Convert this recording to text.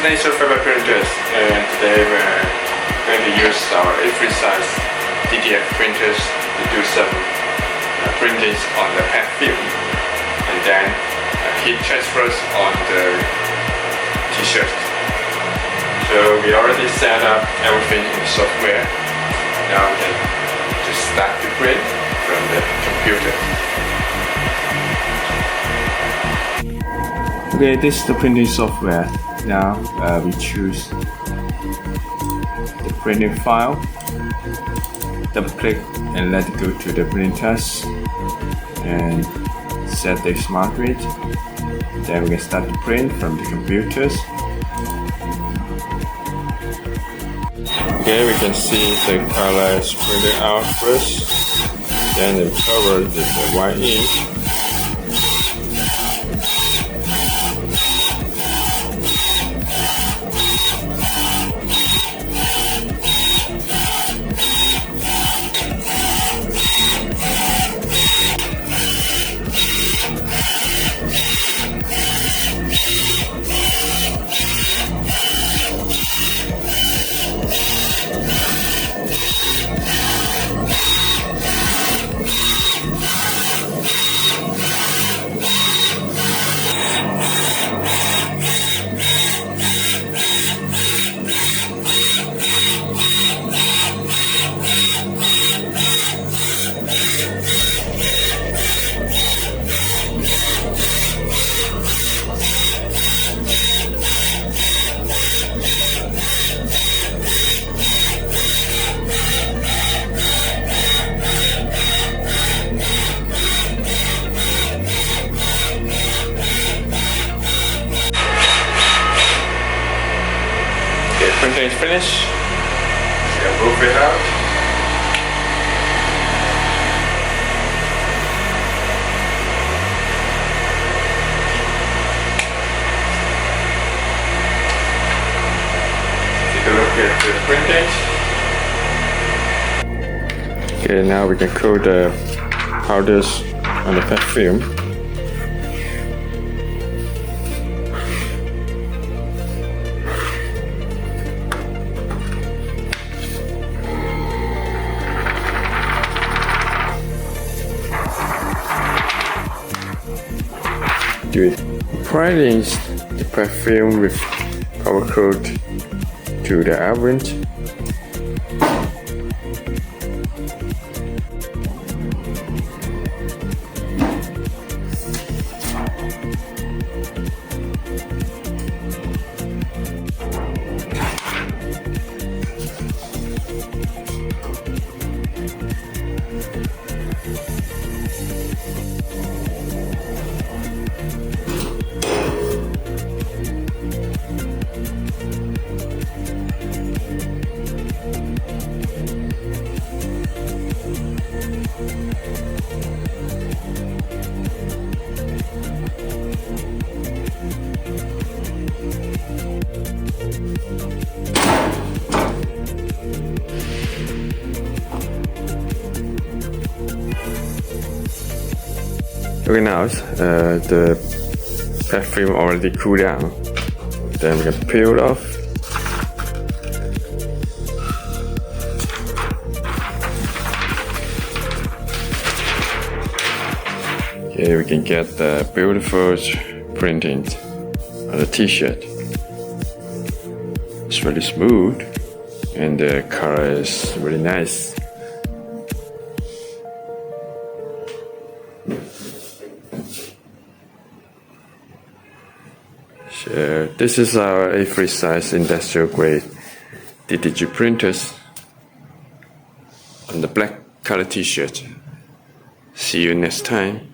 Neixo Flatbed printers, and today we're going to use our A3 size DTF printers to do some printings on the pad film, and then heat transfers on the t-shirt. So we already set up everything in the software. Now we can just start to print from the computer. Okay, this is the printing software. Now we choose the printing file, double click and let it go to the printing test and set the smart rate. Then we can start to print from the computers. Okay, we can see the color is printed out first, then the cover is the white ink. Printing is finished. We'll move it out. Take a look at the printing. Okay, now we can coat the powders on the pad film. Applying the perfume with powder coat to the oven. Okay, now the pad film already cooled down. Then we can peel it off. Here we can get the beautiful printing on the t-shirt. It's really smooth and the color is really nice. So this is our A3 size industrial grade DTF printers on the black color t-shirt. See you next time.